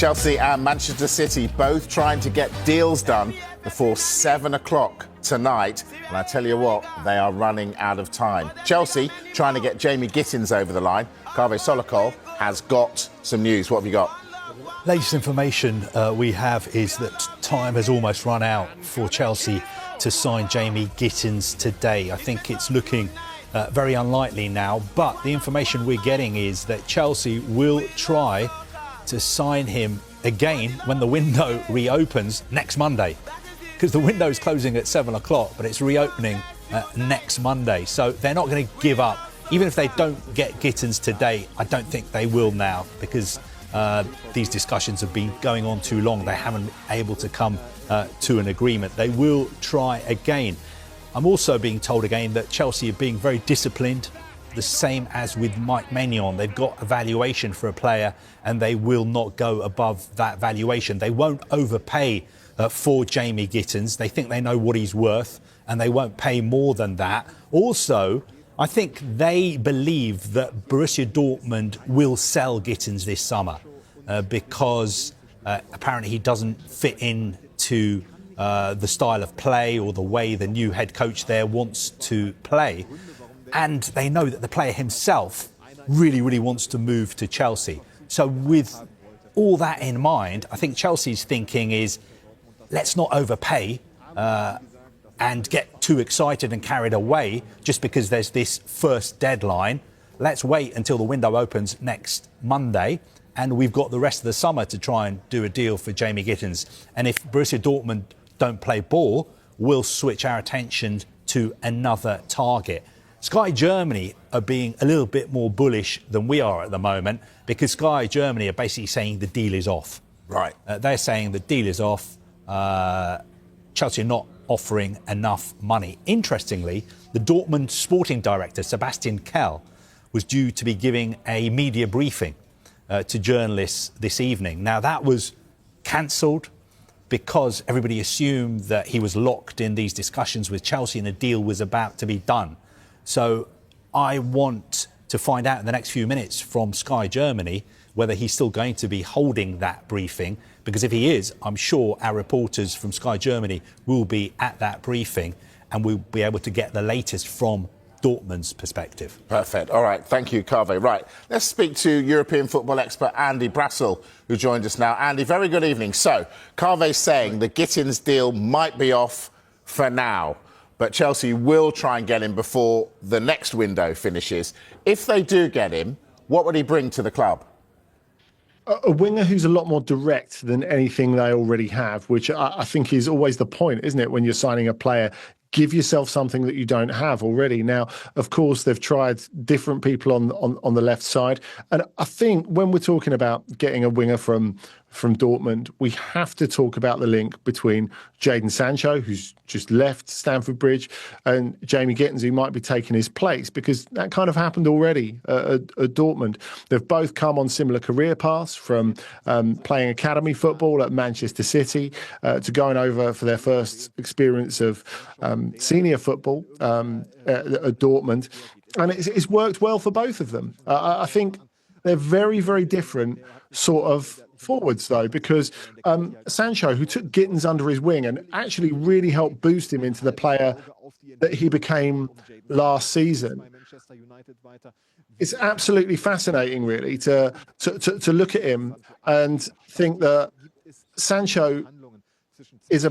Chelsea and Manchester City both trying to get deals done before 7 o'clock tonight. And I tell you what, they are running out of time. Chelsea trying to get Jamie Gittens over the line. Kaveh Solokol has got some news. What have you got? Latest information we have is that time has almost run out for Chelsea to sign Jamie Gittens today. I think it's looking very unlikely now, but the information we're getting is that Chelsea will try to sign him again when the window reopens next Monday, because the window is closing at 7 o'clock, but it's reopening next Monday. So they're not going to give up. Even if they don't get Gittens today, I don't think they will now, because these discussions have been going on too long. They haven't been able to come to an agreement. They will try again. I'm also being told again that Chelsea are being very disciplined, the same as with Mike Maignan. They've got a valuation for a player and they will not go above that valuation. They won't overpay for Jamie Gittens. They think they know what he's worth and they won't pay more than that. Also, I think they believe that Borussia Dortmund will sell Gittens this summer because apparently he doesn't fit into the style of play or the way the new head coach there wants to play. And they know that the player himself really wants to move to Chelsea. So with all that in mind, I think Chelsea's thinking is, let's not overpay and get too excited and carried away just because there's this first deadline. Let's wait until the window opens next Monday, and we've got the rest of the summer to try and do a deal for Jamie Gittens. And if Borussia Dortmund don't play ball, we'll switch our attention to another target. Sky Germany are being a little bit more bullish than we are at the moment, because Sky Germany are basically saying the deal is off. Right. They're saying the deal is off. Chelsea are not offering enough money. Interestingly, the Dortmund sporting director, Sebastian Kehl, was due to be giving a media briefing to journalists this evening. Now, that was cancelled because everybody assumed that he was locked in these discussions with Chelsea and a deal was about to be done. So I want to find out in the next few minutes from Sky Germany whether he's still going to be holding that briefing, because if he is, I'm sure our reporters from Sky Germany will be at that briefing and we'll be able to get the latest from Dortmund's perspective. Perfect. All right. Thank you, Kaveh. Right. Let's speak to European football expert Andy Brassell, who joined us now. Andy, very good evening. So, Kaveh's saying the Gittens deal might be off for now, but Chelsea will try and get him before the next window finishes. If they do get him, what would he bring to the club? A winger who's a lot more direct than anything they already have, which I think is always the point, isn't it, when you're signing a player? Give yourself something that you don't have already. Now, of course, they've tried different people on the left side. And I think when we're talking about getting a winger from Dortmund, we have to talk about the link between Jadon Sancho, who's just left Stamford Bridge, and Jamie Gittens, who might be taking his place, because that kind of happened already at Dortmund. They've both come on similar career paths, from playing academy football at Manchester City to going over for their first experience of senior football at Dortmund. And it's worked well for both of them. I think they're very different sort of forwards, though, because Sancho, who took Gittens under his wing and actually really helped boost him into the player that he became last season, it's absolutely fascinating, really, to look at him and think that Sancho is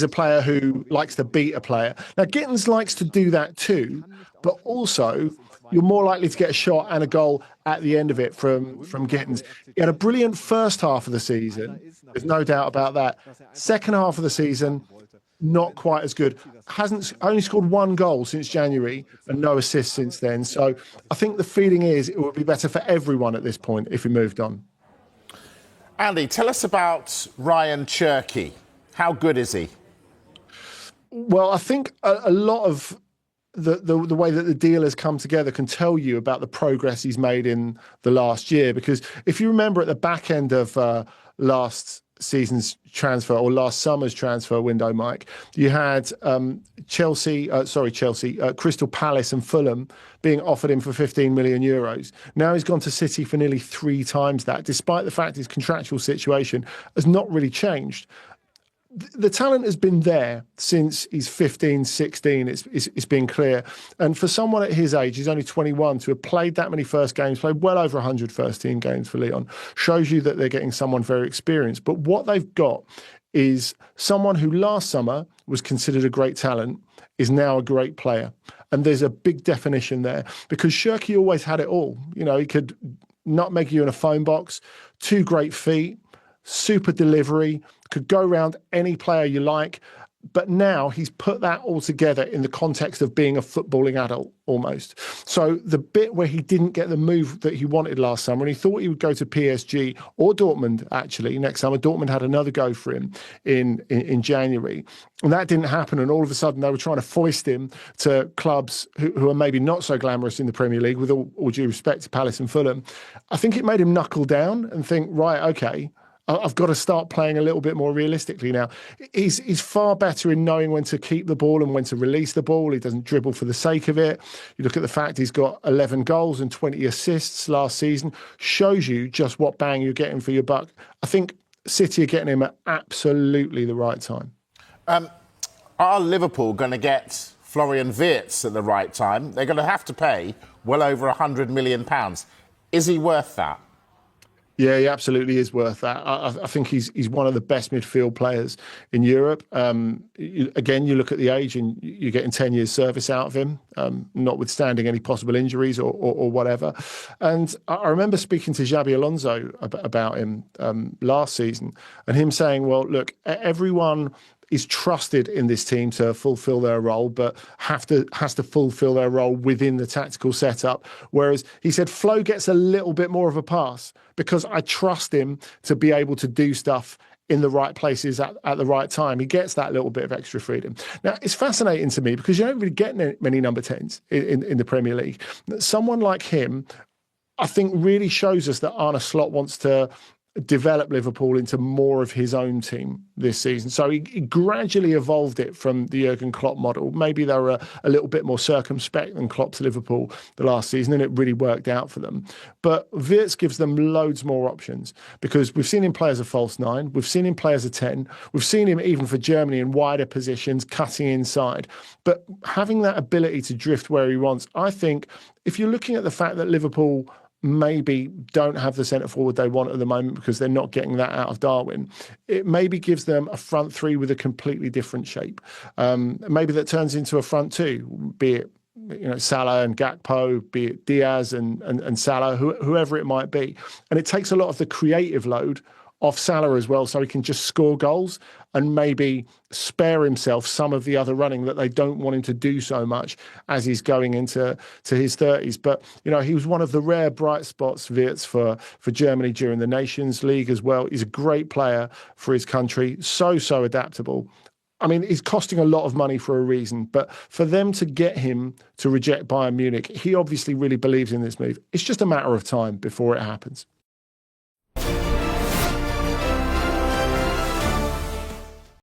a player who likes to beat a player. Now, Gittens likes to do that too, but also you're more likely to get a shot and a goal at the end of it from Gittens. He had a brilliant first half of the season, there's no doubt about that. Second half of the season, not quite as good. Hasn't only scored one goal since January and no assists since then. So I think the feeling is it would be better for everyone at this point if he moved on. Andy, tell us about Ryan Cherki. How good is he? Well, I think a lot of the way that the deal has come together can tell you about the progress he's made in the last year. Because if you remember at the back end of last season's transfer or last summer's transfer window, Mike, you had Crystal Palace and Fulham being offered him for 15 million euros. Now he's gone to City for nearly 3 times that, despite the fact his contractual situation has not really changed. The talent has been there since he's 15, 16. It's been clear. And for someone at his age, he's only 21, to have played that many first games, played well over 100 first-team games for Lyon, shows you that they're getting someone very experienced. But what they've got is someone who last summer was considered a great talent, is now a great player. And there's a big definition there, because Shirky always had it all. You know, he could nutmeg you in a phone box, 2 great feet, super delivery, could go around any player you like. But now he's put that all together in the context of being a footballing adult almost. So the bit where he didn't get the move that he wanted last summer, and he thought he would go to PSG or Dortmund actually next summer. Dortmund had another go for him in January, and that didn't happen. And all of a sudden they were trying to foist him to clubs who are maybe not so glamorous in the Premier League, with all due respect to Palace and Fulham. I think it made him knuckle down and think, right, okay, I've got to start playing a little bit more realistically now. He's far better in knowing when to keep the ball and when to release the ball. He doesn't dribble for the sake of it. You look at the fact he's got 11 goals and 20 assists last season, shows you just what bang you're getting for your buck. I think City are getting him at absolutely the right time. Are Liverpool going to get Florian Wirtz at the right time? They're going to have to pay well over £100 million. Is he worth that? Yeah, he absolutely is worth that. I think he's one of the best midfield players in Europe. Again, you look at the age and you're getting 10 years service out of him, notwithstanding any possible injuries or whatever. And I remember speaking to Xabi Alonso about him last season, and him saying, well, look, everyone is trusted in this team to fulfill their role, but has to fulfill their role within the tactical setup. Whereas he said Flo gets a little bit more of a pass because I trust him to be able to do stuff in the right places at the right time. He gets that little bit of extra freedom. Now, it's fascinating to me because you don't really get many number 10s in the Premier League. Someone like him, I think, really shows us that Arne Slot wants to develop Liverpool into more of his own team this season. So he gradually evolved it from the Jurgen Klopp model. Maybe they were a little bit more circumspect than Klopp's Liverpool the last season, and it really worked out for them. But Wirtz gives them loads more options, because we've seen him play as a false 9, we've seen him play as a 10, we've seen him even for Germany in wider positions, cutting inside. But having that ability to drift where he wants, I think if you're looking at the fact that Liverpool maybe don't have the centre forward they want at the moment because they're not getting that out of Darwin, it maybe gives them a front 3 with a completely different shape. Maybe that turns into a front 2, be it Salah and Gakpo, be it Diaz and Salah, whoever it might be. And it takes a lot of the creative load off Salah as well, so he can just score goals and maybe spare himself some of the other running that they don't want him to do so much as he's going into his 30s. But, he was one of the rare bright spots, Wirtz, for Germany during the Nations League as well. He's a great player for his country, so adaptable. I mean, he's costing a lot of money for a reason, but for them to get him to reject Bayern Munich, he obviously really believes in this move. It's just a matter of time before it happens.